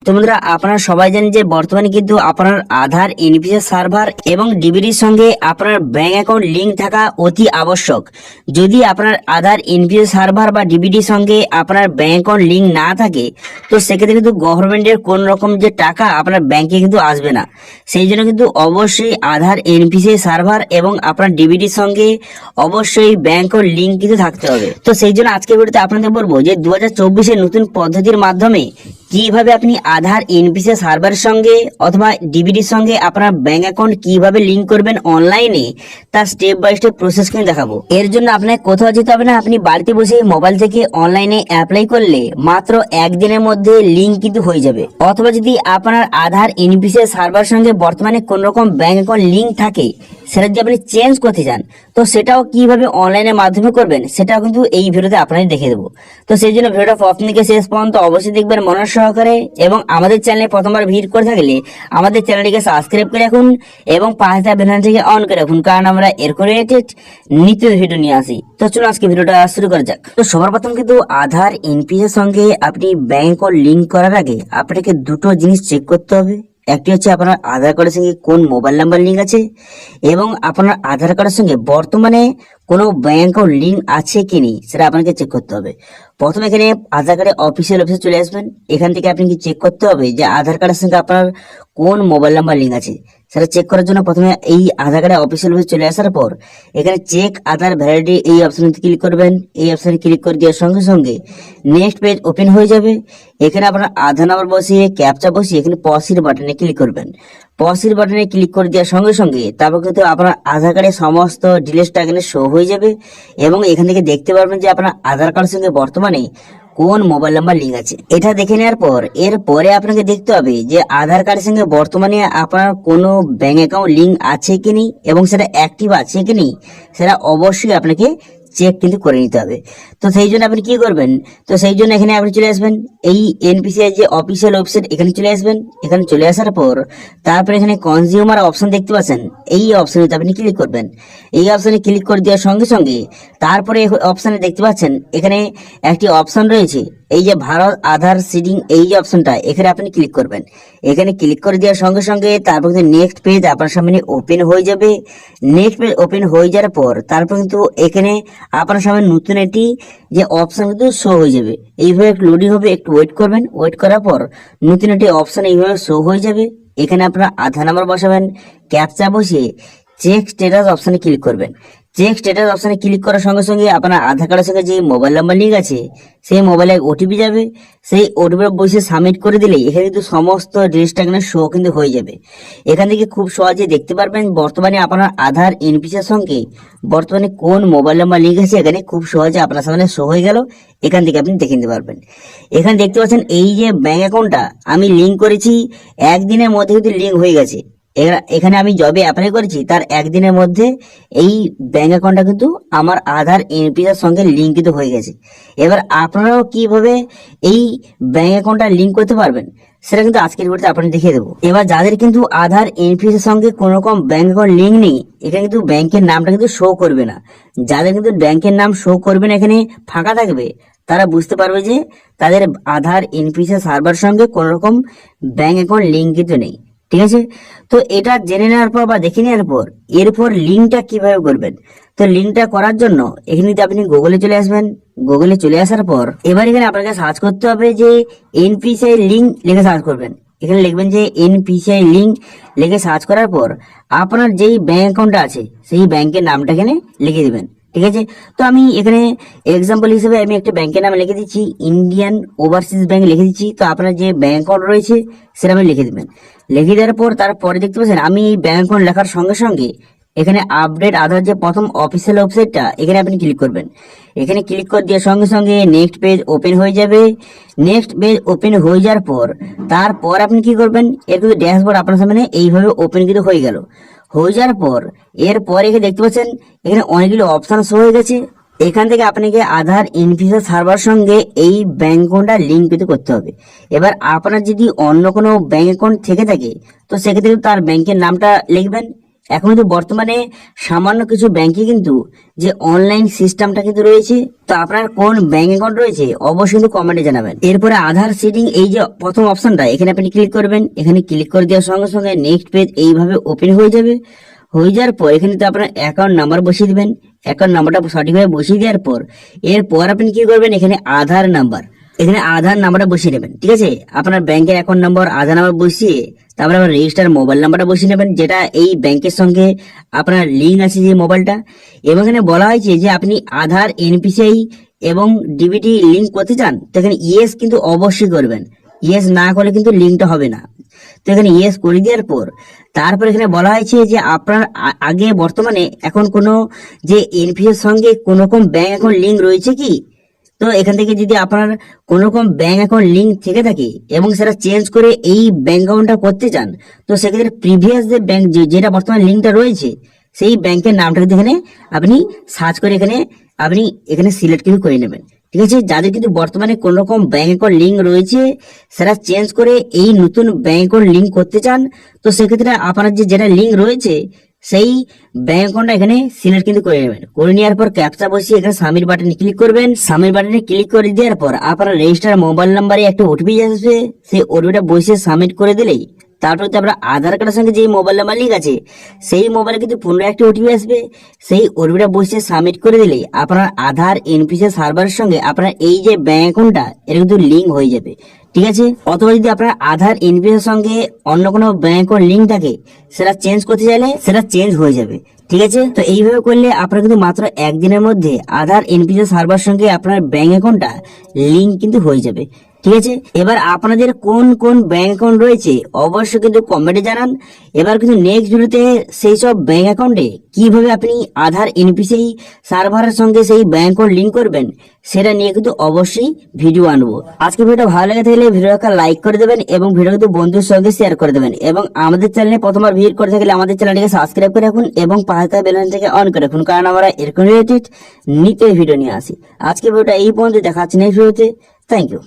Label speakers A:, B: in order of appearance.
A: তো বন্ধুরা, আপনারা সবাই জানেন যে বর্তমানে কিন্তু আপনার আধার, এনপিসি সার্ভার এবং ডিবিটির সঙ্গে আপনার ব্যাংক অ্যাকাউন্ট লিঙ্ক থাকা অতি আবশ্যক। যদি আপনার আধার, এনপিসি সার্ভার বা ডিবিটির সঙ্গে আপনার ব্যাংক অ্যাকাউন্ট লিঙ্ক না থাকে, তো সেক্ষেত্রে কিন্তু গভর্নমেন্টের কোন রকম যে টাকা আপনার ব্যাংকে কিন্তু আসবে না। সেই জন্য কিন্তু অবশ্যই আধার, এনপিসি সার্ভার এবং আপনার ডিবিটির সঙ্গে অবশ্যই ব্যাংক অ্যাকাউন্ট লিঙ্ক কিন্তু থাকতে হবে। তো সেই জন্য আজকের ভিডিওতে আপনাদের বলবো যে 2024 নতুন পদ্ধতির মাধ্যমে কিভাবে আপনি আধার, এনপিসি সার্ভারের সঙ্গে অথবা ডিবিটির সঙ্গে আপনার ব্যাংক অ্যাকাউন্ট কিভাবে লিংক করবেন অনলাইনে, তার স্টেপ বাই স্টেপ প্রসেস কিন্তু দেখাবো। এর জন্য আপনাকে কোথাও যেতে হবে না, আপনি বাড়িতে বসে মোবাইল থেকে অনলাইনে অ্যাপ্লাই করলে মাত্র একদিনের মধ্যে লিংক কিন্তু হয়ে যাবে। অথবা যদি আপনার আধার, এনপিসি সার্ভারের সঙ্গে বর্তমানে কোন রকম ব্যাংক অ্যাকাউন্ট লিংক থাকে, সেটা যদি আপনি চেঞ্জ করতে চান, তো সেটাও কিভাবে অনলাইনের মাধ্যমে করবেন সেটাও কিন্তু এই ভিডিওতে আপনাদের দেখে দেবো। তো সেই জন্য ভিডিওটা প্রথম থেকে শেষ পর্যন্ত অবশ্যই দেখবেন মনোযোগ সহকারে, এবং আমাদের চ্যানেলে প্রথমবার ভিজিট করে থাকলে আমাদের চ্যানেলটিকে সাবস্ক্রাইব করে রাখুন এবং পাশে থাকা বেল আইকনটিকে অন করে রাখুন, কারণ আমরা এরকম রিলেটেড নিত্য ভিডিও নিয়ে আসি। তো চলুন আজকে ভিডিওটা শুরু করা যাক। তো সবার প্রথম কিন্তু আধার, এনপিসির সঙ্গে আপনি ব্যাংক অ্যাকাউন্ট লিংক করার আগে আপনাকে দুটো জিনিস চেক করতে হবে। একটি হচ্ছে আপনার আধার কার্ডের সঙ্গে কোন মোবাইল নাম্বার লিঙ্ক আছে, এবং আপনার আধার কার্ডের সঙ্গে বর্তমানে কোনো ব্যাংক অ্যাকাউন্ট লিঙ্ক আছে কি নেই সেটা আপনাকে চেক করতে হবে। প্রথমে এখানে আধার কার্ডের অফিসিয়াল অফিসে চলে আসবেন। এখান থেকে আপনি কি চেক করতে হবে যে আধার কার্ডের সঙ্গে আপনার কোন মোবাইল নাম্বার লিঙ্ক আছে, সেটা চেক করার জন্য প্রথমে এই আধার কার্ডের অফিসিয়াল অফিসে চলে আসার পর এখানে চেক আধার ভ্যালিডিটি এই অপশনে ক্লিক করবেন। এই অপশনে ক্লিক করে দেওয়ার সঙ্গে সঙ্গে নেক্সট পেজ ওপেন হয়ে যাবে। এখানে আপনার আধার নাম্বার বসিয়ে ক্যাপচা বসিয়ে এখানে পসির বাটনে ক্লিক করবেন। পসির বাটনে ক্লিক করে দেওয়ার সঙ্গে সঙ্গে তারপর কিন্তু আপনার আধার কার্ডের সমস্ত ডিটেলসটা এখানে শো হয়ে যাবে, এবং এখান থেকে দেখতে পারবেন যে আপনার আধার কার্ডের সঙ্গে বর্তমানে কোন মোবাইল নাম্বার লিঙ্ক আছে। এটা দেখে নেওয়ার পর এরপরে আপনাকে দেখতে হবে যে আধার কার্ডের সঙ্গে বর্তমানে আপনার কোনো ব্যাংক অ্যাকাউন্ট লিঙ্ক আছে কি নেই এবং সেটা অ্যাক্টিভ আছে কি নেই, সেটা অবশ্যই আপনাকে চেক কিন্তু করে নিতে হবে। তো সেই জন্য আপনি কি করবেন, তো সেই জন্য এখানে আপনি চলে আসবেন এই এনপিসিআই যে অফিসিয়াল ওয়েবসাইট, এখানে চলে আসবেন। এখানে চলে আসার পর তারপর এখানে কনজিউমার অপশন দেখতে পাচ্ছেন, এই অপশনে আপনি ক্লিক করবেন। এই অপশনে ক্লিক করে দেওয়ার সঙ্গে সঙ্গে তারপরে অপশনে দেখতে পাচ্ছেন এখানে একটি অপশন রয়েছে, এই যে ভারত আধার সিডিং, এই যে অপশনটা এখানে আপনি ক্লিক করবেন। এখানে ক্লিক করে দেওয়ার সঙ্গে সঙ্গে তারপর কিন্তু নেক্সট পেজ আপনার সামনে ওপেন হয়ে যাবে। নেক্সট পেজ ওপেন হয়ে যাওয়ার পর তারপর কিন্তু এখানে আপনার সামনে নতুন একটি যে অপশন কিন্তু শো হয়ে যাবে। এইভাবে একটু লোডিং হবে, একটু ওয়েট করবেন। ওয়েট করার পর নতুন একটি অপশন এইভাবে শো হয়ে যাবে। এখানে আপনার আধার নাম্বার বসাবেন, ক্যাপচা বসিয়ে চেক স্ট্যাটাস অপশনে ক্লিক করবেন। চেক স্ট্যাটাস অপশনে ক্লিক করার সঙ্গে সঙ্গে আপনার আধার কার্ডের সঙ্গে যে মোবাইল নাম্বার লিঙ্ক আছে সেই মোবাইলে ওটিপি যাবে। সেই ওটিপি বসে সাবমিট করে দিলেই এখানে কিন্তু সমস্ত ডিটেলসটা এখানে শো কিন্তু হয়ে যাবে। এখান থেকে খুব সহজে দেখতে পারবেন বর্তমানে আপনার আধার, এনপিসির সঙ্গে বর্তমানে কোন মোবাইল নাম্বার লিঙ্ক আছে, এখানে খুব সহজে আপনার সামনে শো হয়ে গেল। এখান থেকে আপনি দেখে নিতে পারবেন। এখানে দেখতে পাচ্ছেন এই যে ব্যাংক অ্যাকাউন্টটা আমি লিঙ্ক করেছি, একদিনের মধ্যে কিন্তু লিঙ্ক হয়ে গেছে। এখানে আমি জবে অ্যাপ্লাই করেছি তার একদিনের মধ্যে এই ব্যাংক অ্যাকাউন্টটা কিন্তু আমার আধার, এনপিসির সঙ্গে লিঙ্ক কিন্তু হয়ে গেছে। এবার আপনারাও কিভাবে এই ব্যাংক অ্যাকাউন্টটা লিঙ্ক করতে পারবেন সেটা কিন্তু আজকের ভিডিওতে আপনাদের দেখিয়ে দেবো। এবার যাদের কিন্তু আধার, এনপিসির সঙ্গে কোনো রকম ব্যাংক অ্যাকাউন্ট লিঙ্ক নেই, এখানে কিন্তু ব্যাংকের নামটা কিন্তু শো করবে না। যাদের কিন্তু ব্যাংকের নাম শো করবে না, এখানে ফাঁকা থাকবে, তারা বুঝতে পারবে যে তাদের আধার, এনপিসি সার্ভার সঙ্গে কোনো রকম ব্যাংক অ্যাকাউন্ট লিঙ্ক কিন্তু নেই। ঠিক আছে, তো এটা জেনে নেওয়ার পর বা দেখে নেওয়ার পর এরপর লিঙ্কটা কিভাবে করবেন, তো লিঙ্কটা করার জন্য এখানে আপনি গুগলে চলে আসবেন। গুগলে চলে আসার পর এবার এখানে আপনাকে সার্চ করতে হবে যে এনপিসিআই লিঙ্ক লিখে সার্চ করবেন। এখানে লিখবেন যে এনপিসিআই লিঙ্ক লিখে সার্চ করার পর আপনার যেই ব্যাংক অ্যাকাউন্টটা আছে সেই ব্যাংকের নামটা এখানে লিখে দিবেন। ঠিক আছে, তো আমি এখানে এক্সাম্পল হিসেবে আমি একটা ব্যাংকের নাম লিখে দিচ্ছি, ইন্ডিয়ান ওভারসিজ ব্যাংক লিখে দিচ্ছি। তো আপনার যে ব্যাংক অ্যাকাউন্ট রয়েছে সেটা আমি লিখে দিবেন। লিখে দেওয়ার পর তারপরে দেখতে পাচ্ছেন আমি এই ব্যাংক অ্যাকাউন্ট লেখার সঙ্গে সঙ্গে এখানে আপডেট আধার যে প্রথম অফিসিয়াল ওয়েবসাইটটা এখানে আপনি ক্লিক করবেন। এখানে ক্লিক করে দেওয়ার সঙ্গে সঙ্গে নেক্সট পেজ ওপেন হয়ে যাবে। নেক্সট পেজ ওপেন হয়ে যাওয়ার পর তারপর আপনি কি করবেন, এর কিন্তু ড্যাশবোর্ড আপনার সামনে এইভাবে ওপেন কিন্তু হয়ে গেল। হয়ে যাওয়ার পর এরপরে এখানে দেখতে পাচ্ছেন এখানে অনেকগুলো অপশন শো হয়ে গেছে। এখান থেকে আপনাকে আধার, এনপিসিআই সার্ভার সঙ্গে এই ব্যাংক অ্যাকাউন্টটা লিঙ্ক কিন্তু করতে হবে। এবার আপনার যদি অন্য কোনো ব্যাংক অ্যাকাউন্ট থেকে থাকে তো সেক্ষেত্রে তার ব্যাংকের নামটা লিখবেন এখন কিন্তু বর্তমানে সামান্য কিছু ব্যাংকে কিন্তু যে অনলাইন সিস্টেমটা কিন্তু রয়েছে। তো আপনার কোন ব্যাংক অ্যাকাউন্ট রয়েছে অবশ্যই কিন্তু কমেন্টে জানাবেন। এরপরে আধার সিডিং এই যে প্রথম অপশনটা এখানে আপনি ক্লিক করবেন। এখানে ক্লিক করে দেওয়ার সঙ্গে সঙ্গে নেক্সট পেজ এইভাবে ওপেন হয়ে যাবে। হয়ে যাওয়ার পর এখানে তো আপনার অ্যাকাউন্ট নাম্বার বসিয়ে দিবেন। অ্যাকাউন্ট নাম্বারটা সঠিকভাবে বসিয়ে দেওয়ার পর এরপর আপনি কি করবেন, এখানে আধার নাম্বার, এখানে আধার নাম্বারটা বসিয়ে নেবেন। ঠিক আছে, আপনার ব্যাংকের অ্যাকাউন্ট নাম্বার আধার নাম্বার বসিয়ে তারপরে আবার রেজিস্টার মোবাইল নাম্বারটা বসিয়ে নেবেন, যেটা এই ব্যাংকের সঙ্গে আপনার লিঙ্ক আছে যে মোবাইলটা। এবং এখানে বলা হয়েছে যে আপনি আধার এনপিসিআই এবং ডিবিটি লিঙ্ক করতে চান, তো এখানে ইয়েস কিন্তু অবশ্যই করবেন। ইয়েস না করলে কিন্তু লিঙ্কটা হবে না। তো এখানে ইয়েস করে দেওয়ার পর তারপর এখানে বলা হয়েছে যে আপনার আগে বর্তমানে এখন কোনো যে এনপিএস সঙ্গে কোনো রকম ব্যাংক অ্যাকাউন্ট লিঙ্ক রয়েছে কি। তো এখান থেকে যদি আপনার কোন রকম ব্যাংক অ্যাকাউন্ট লিঙ্ক থেকে থাকে এবং সেটা চেঞ্জ করে এই ব্যাংক অ্যাকাউন্টটা করতে চান, তো সেক্ষেত্রে প্রিভিয়াস যে ব্যাংক যেটা বর্তমানে লিঙ্কটা রয়েছে সেই ব্যাংকের নামটা কিন্তু এখানে আপনি সার্চ করে আপনি এখানে সিলেক্ট কিন্তু করে নেবেন। ঠিক আছে, যাদের কিন্তু বর্তমানে কোন রকম ব্যাংক অ্যাকাউন্ট লিঙ্ক রয়েছে সেটা চেঞ্জ করে এই নতুন ব্যাংক অ্যাকাউন্ট লিঙ্ক করতে চান, তো সেক্ষেত্রে আপনার যেটা লিঙ্ক রয়েছে সেই ব্যাংক অ্যাকাউন্টটা এখানে সিলেক্ট কিন্তু করে নেবেন। করে নেওয়ার পর ক্যাপচা বসিয়ে এখানে সাবমিট বাটনে ক্লিক করবেন। সাবমিট বাটনে ক্লিক করে দেওয়ার পর আপনার রেজিস্টার মোবাইল নাম্বারে একটা ওটিপি আসবে, সেই ওটিপিটা বসিয়ে সাবমিট করে দিলেই তারপর আপনার আধার কার্ডের সঙ্গে যে মোবাইল নাম্বার লিঙ্ক আছে সেই মোবাইলে কিন্তু পুনরায় একটা ওটিপি আসবে। সেই ওটিপিটা বসিয়ে সাবমিট করে দিলেই আপনার আধার এনপিসিআই সার্ভারের সঙ্গে আপনার এই যে ব্যাংক অ্যাকাউন্টটা এটা কিন্তু লিঙ্ক হয়ে যাবে। ঠিক আছে, অথবা যদি আপনার আধার এনপিসিআই সঙ্গে অন্য কোনো ব্যাংক অ্যাকাউন্ট লিঙ্ক থাকে সেটা চেঞ্জ করতে চাইলে সেটা চেঞ্জ হয়ে যাবে। ঠিক আছে, তো এইভাবে করলে আপনার কিন্তু মাত্র একদিনের মধ্যে আধার এনপিসিআই সার্ভার সঙ্গে আপনার ব্যাংক অ্যাকাউন্টটা লিঙ্ক কিন্তু হয়ে যাবে। ঠিক আছে, এবার আপনাদের কোন কোন ব্যাংক অ্যাকাউন্ট রয়েছে অবশ্যই কিন্তু কমেন্টে জানান। এবার কিন্তু নেক্সট ভিডিওতে সেই সব ব্যাংক অ্যাকাউন্টে কিভাবে আপনি আধার এনপিসিআই সার্ভারের সঙ্গে সেই ব্যাংক অ্যাকাউন্ট লিঙ্ক করবেন সেটা নিয়ে কিন্তু অবশ্যই ভিডিও আনবো। আজকে ভিডিওটা ভালো লেগে থাকলে ভিডিওটা লাইক করে দেবেন এবং ভিডিও কিন্তু বন্ধুর সঙ্গে শেয়ার করে দেবেন। এবং আমাদের চ্যানেলে প্রথমবার ভিজিট করে থাকলে আমাদের চ্যানেলটিকে সাবস্ক্রাইব করে রাখুন এবং পাশে থাকা বেল আইকনটিকে অন করে রাখুন, কারণ আমরা এরকম রিলেটেড নিত্য ভিডিও নিয়ে আসি। আজকে ভিডিওটা এই পর্যন্ত, দেখা হচ্ছে নেক্সট ভিডিওতে। Thank you.